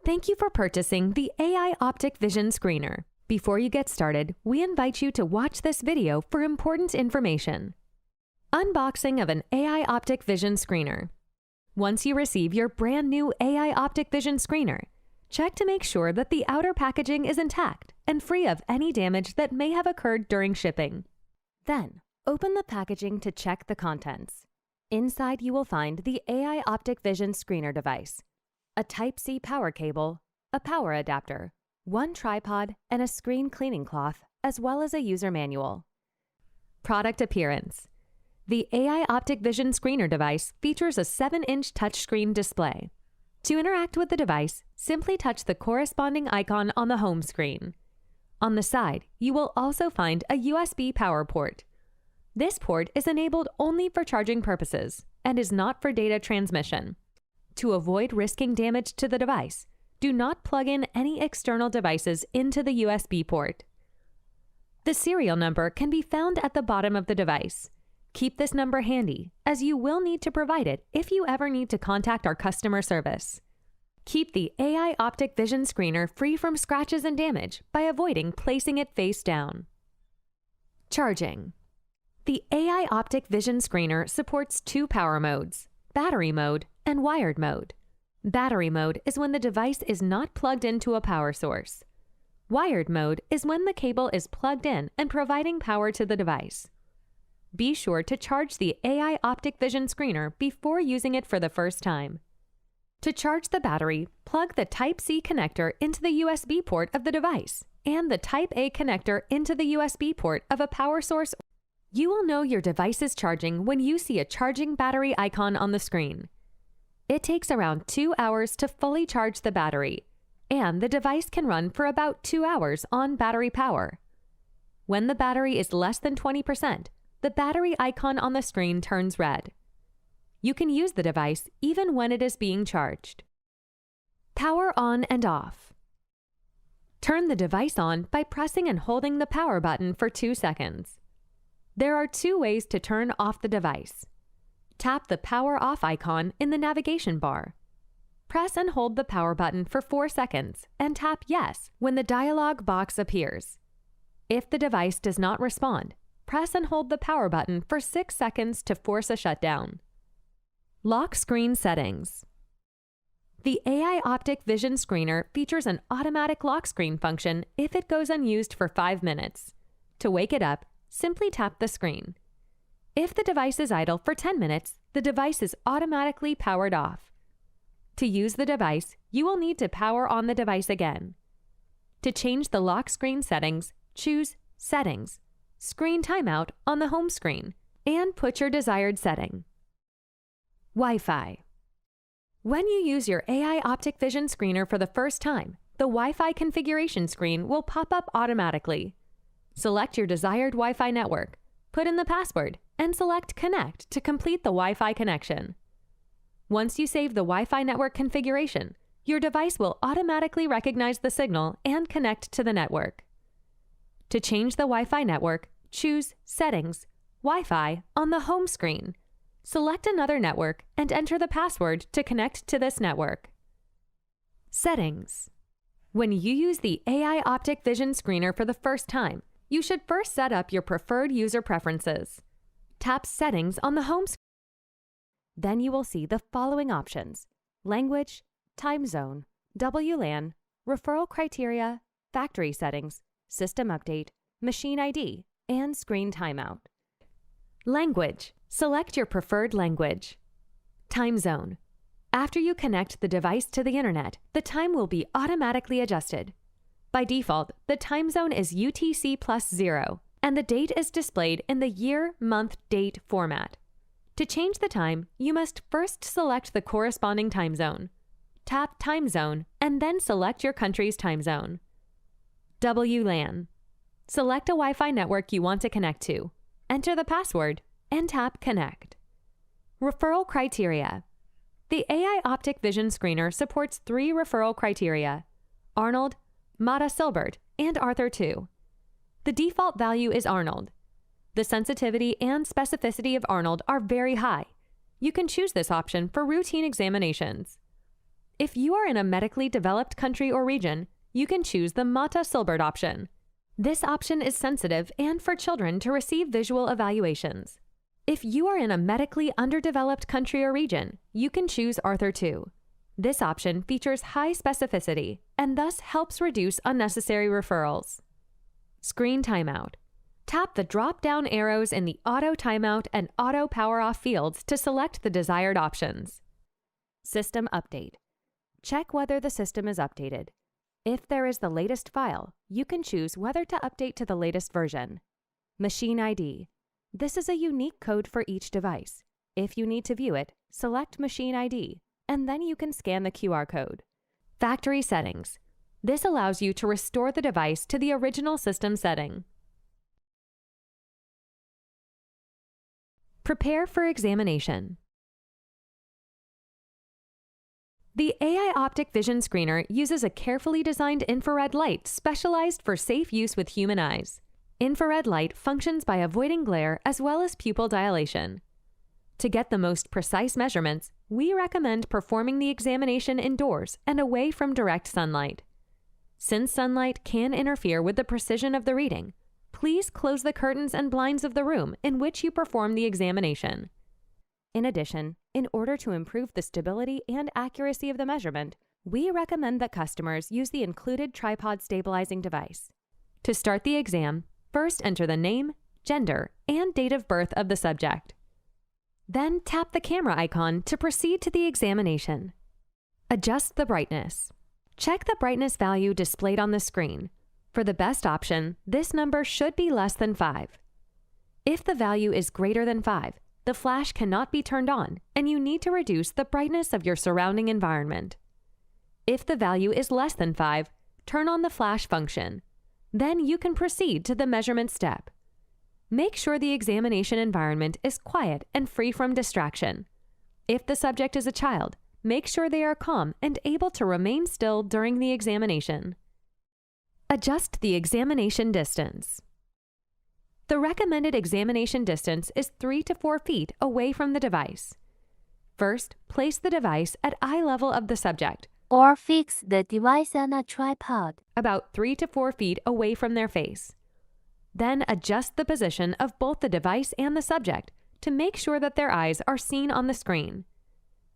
Thank you for purchasing the AI Optic Vision Screener. Before you get started, we invite you to watch this video for important information. Unboxing of an AI Optic Vision Screener. Once you receive your brand new AI Optic Vision Screener, check to make sure that the outer packaging is intact and free of any damage that may have occurred during shipping. Then, open the packaging to check the contents. Inside you will find the AI Optic Vision Screener device, a Type-C power cable, a power adapter, one tripod, and a screen cleaning cloth, as well as a user manual. Product appearance. The AI Optic Vision Screener device features a 7-inch touchscreen display. To interact with the device, simply touch the corresponding icon on the home screen. On the side, you will also find a USB power port. This port is enabled only for charging purposes and is not for data transmission. To avoid risking damage to the device, do not plug in any external devices into the USB port. The serial number can be found at the bottom of the device. Keep this number handy, as you will need to provide it if you ever need to contact our customer service. Keep the AI Optic Vision Screener free from scratches and damage by avoiding placing it face down. Charging. The AI Optic Vision Screener supports 2 power modes, battery mode and wired mode. Battery mode is when the device is not plugged into a power source. Wired mode is when the cable is plugged in and providing power to the device. Be sure to charge the AI Optic Vision Screener before using it for the first time. To charge the battery, plug the Type-C connector into the USB port of the device and the Type-A connector into the USB port of a power source. You will know your device is charging when you see a charging battery icon on the screen. It takes around 2 hours to fully charge the battery, and the device can run for about 2 hours on battery power. When the battery is less than 20%, the battery icon on the screen turns red. You can use the device even when it is being charged. Power on and off. Turn the device on by pressing and holding the power button for 2 seconds. There are 2 ways to turn off the device. Tap the power off icon in the navigation bar. Press and hold the power button for 4 seconds and tap yes when the dialog box appears. If the device does not respond, press and hold the power button for 6 seconds to force a shutdown. Lock screen settings. The AI Optic Vision Screener features an automatic lock screen function if it goes unused for 5 minutes. To wake it up, simply tap the screen. If the device is idle for 10 minutes, the device is automatically powered off. To use the device, you will need to power on the device again. To change the lock screen settings, choose Settings, Screen Timeout on the home screen, and put your desired setting. Wi-Fi. When you use your AI Optic Vision Screener for the first time, the Wi-Fi configuration screen will pop up automatically. Select your desired Wi-Fi network, put in the password, and select Connect to complete the Wi-Fi connection. Once you save the Wi-Fi network configuration, your device will automatically recognize the signal and connect to the network. To change the Wi-Fi network, choose Settings, Wi-Fi on the home screen. Select another network and enter the password to connect to this network. Settings. When you use the AI Optic Vision Screener for the first time, you should first set up your preferred user preferences. Tap Settings on the home screen. Then you will see the following options: Language, Time Zone, WLAN, Referral Criteria, Factory Settings, System Update, Machine ID, and Screen Timeout. Language. Select your preferred language. Time Zone. After you connect the device to the internet, the time will be automatically adjusted. By default, the time zone is UTC+0, and the date is displayed in the year, month, date format. To change the time, you must first select the corresponding time zone. Tap Time Zone, and then select your country's time zone. WLAN. Select a Wi-Fi network you want to connect to. Enter the password, and tap Connect. Referral Criteria. The AI Optic Vision Screener supports 3 referral criteria: Arnold, Mata Silbert, and Arthur II. The default value is Arnold. The sensitivity and specificity of Arnold are very high. You can choose this option for routine examinations. If you are in a medically developed country or region, you can choose the Mata Silbert option. This option is sensitive and for children to receive visual evaluations. If you are in a medically underdeveloped country or region, you can choose Arthur 2. This option features high specificity and thus helps reduce unnecessary referrals. Screen timeout. Tap the drop-down arrows in the Auto Timeout and Auto Power-Off fields to select the desired options. System update. Check whether the system is updated. If there is the latest file, you can choose whether to update to the latest version. Machine ID. This is a unique code for each device. If you need to view it, select Machine ID, and then you can scan the QR code. Factory settings. This allows you to restore the device to the original system setting. Prepare for examination. The AI Optic Vision Screener uses a carefully designed infrared light specialized for safe use with human eyes. Infrared light functions by avoiding glare as well as pupil dilation. To get the most precise measurements, we recommend performing the examination indoors and away from direct sunlight. Since sunlight can interfere with the precision of the reading, please close the curtains and blinds of the room in which you perform the examination. In addition, in order to improve the stability and accuracy of the measurement, we recommend that customers use the included tripod stabilizing device. To start the exam, first enter the name, gender, and date of birth of the subject. Then tap the camera icon to proceed to the examination. Adjust the brightness. Check the brightness value displayed on the screen. For the best option, this number should be less than 5. If the value is greater than 5, the flash cannot be turned on, and you need to reduce the brightness of your surrounding environment. If the value is less than 5, turn on the flash function. Then you can proceed to the measurement step. Make sure the examination environment is quiet and free from distraction. If the subject is a child, make sure they are calm and able to remain still during the examination. Adjust the examination distance. The recommended examination distance is 3 to 4 feet away from the device. First, place the device at eye level of the subject, or fix the device on a tripod, about 3 to 4 feet away from their face. Then adjust the position of both the device and the subject to make sure that their eyes are seen on the screen.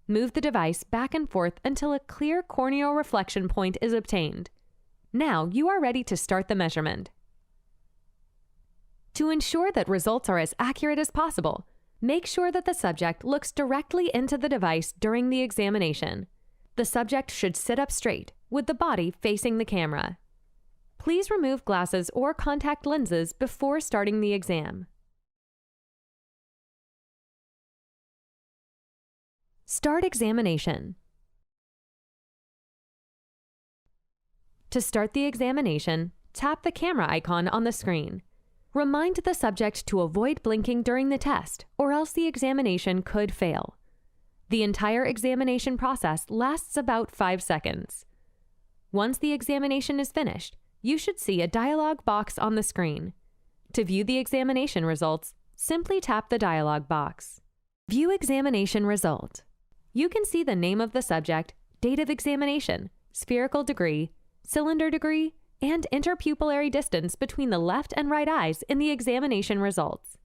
Move the device back and forth until a clear corneal reflection point is obtained. Now you are ready to start the measurement. To ensure that results are as accurate as possible, make sure that the subject looks directly into the device during the examination. The subject should sit up straight, with the body facing the camera. Please remove glasses or contact lenses before starting the exam. Start examination. To start the examination, tap the camera icon on the screen. Remind the subject to avoid blinking during the test, or else the examination could fail. The entire examination process lasts about 5 seconds. Once the examination is finished, you should see a dialog box on the screen. To view the examination results, simply tap the dialog box. View examination result. You can see the name of the subject, date of examination, spherical degree, cylinder degree, and interpupillary distance between the left and right eyes in the examination results.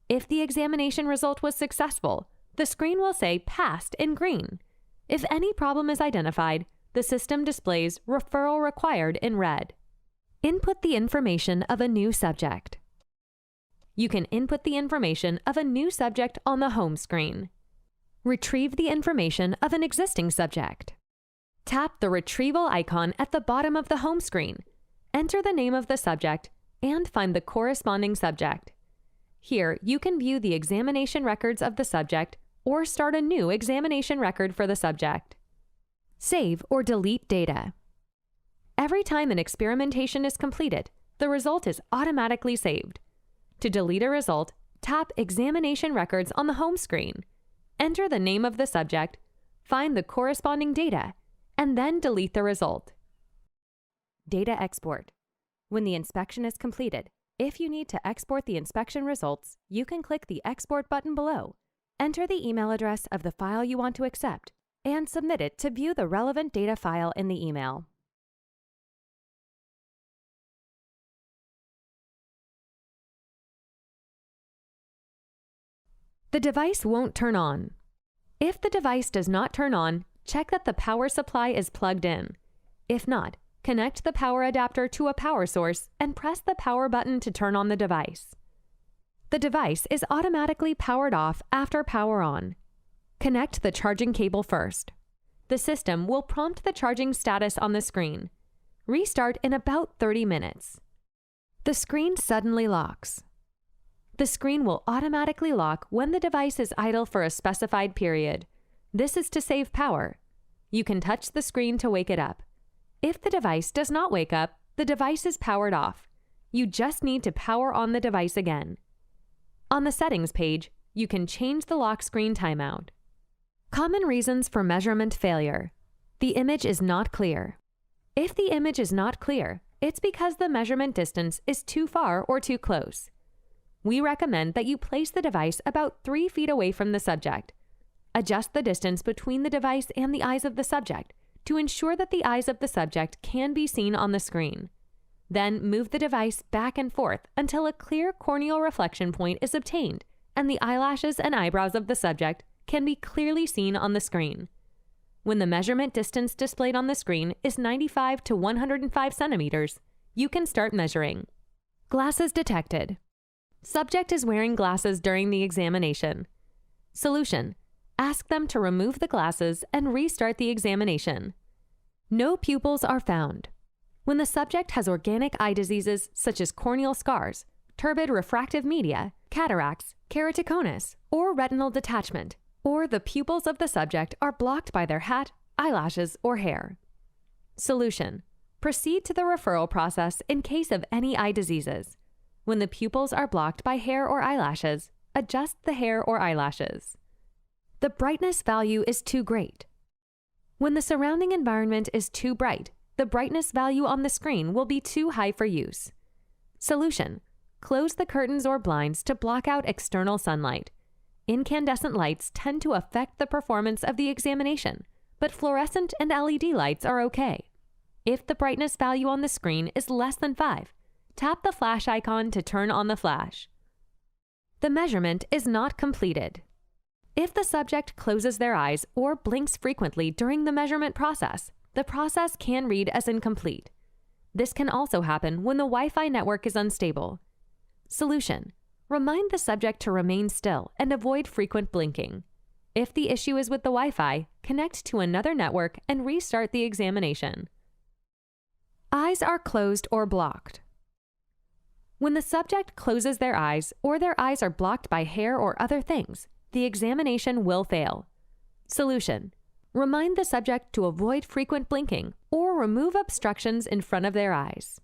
If the examination result was successful, the screen will say Passed in green. If any problem is identified, the system displays Referral Required in red. Input the information of a new subject. You can input the information of a new subject on the home screen. Retrieve the information of an existing subject. Tap the retrieval icon at the bottom of the home screen. Enter the name of the subject and find the corresponding subject. Here, you can view the examination records of the subject or start a new examination record for the subject. Save or delete data. Every time an experimentation is completed, the result is automatically saved. To delete a result, tap Examination Records on the home screen. Enter the name of the subject, find the corresponding data, and then delete the result. Data export. When the inspection is completed, if you need to export the inspection results, you can click the Export button below. Enter the email address of the file you want to accept, and submit it to view the relevant data file in the email. The device won't turn on. If the device does not turn on, check that the power supply is plugged in. If not, connect the power adapter to a power source and press the power button to turn on the device. The device is automatically powered off after power on. Connect the charging cable first. The system will prompt the charging status on the screen. Restart in about 30 minutes. The screen suddenly locks. The screen will automatically lock when the device is idle for a specified period. This is to save power. You can touch the screen to wake it up. If the device does not wake up, the device is powered off. You just need to power on the device again. On the settings page, you can change the lock screen timeout. Common reasons for measurement failure. The image is not clear. If the image is not clear, it's because the measurement distance is too far or too close. We recommend that you place the device about 3 feet away from the subject. Adjust the distance between the device and the eyes of the subject to ensure that the eyes of the subject can be seen on the screen. Then move the device back and forth until a clear corneal reflection point is obtained and the eyelashes and eyebrows of the subject can be clearly seen on the screen. When the measurement distance displayed on the screen is 95 to 105 centimeters, you can start measuring. Glasses detected. Subject is wearing glasses during the examination. Solution: ask them to remove the glasses and restart the examination. No pupils are found. When the subject has organic eye diseases such as corneal scars, turbid refractive media, cataracts, keratoconus, or retinal detachment, or the pupils of the subject are blocked by their hat, eyelashes, or hair. Solution: proceed to the referral process in case of any eye diseases. When the pupils are blocked by hair or eyelashes, adjust the hair or eyelashes. The brightness value is too great. When the surrounding environment is too bright, the brightness value on the screen will be too high for use. Solution: close the curtains or blinds to block out external sunlight. Incandescent lights tend to affect the performance of the examination, but fluorescent and LED lights are okay. If the brightness value on the screen is less than 5, tap the flash icon to turn on the flash. The measurement is not completed. If the subject closes their eyes or blinks frequently during the measurement process, the process can read as incomplete. This can also happen when the Wi-Fi network is unstable. Solution: remind the subject to remain still and avoid frequent blinking. If the issue is with the Wi-Fi, connect to another network and restart the examination. Eyes are closed or blocked. When the subject closes their eyes or their eyes are blocked by hair or other things, the examination will fail. Solution: remind the subject to avoid frequent blinking or remove obstructions in front of their eyes.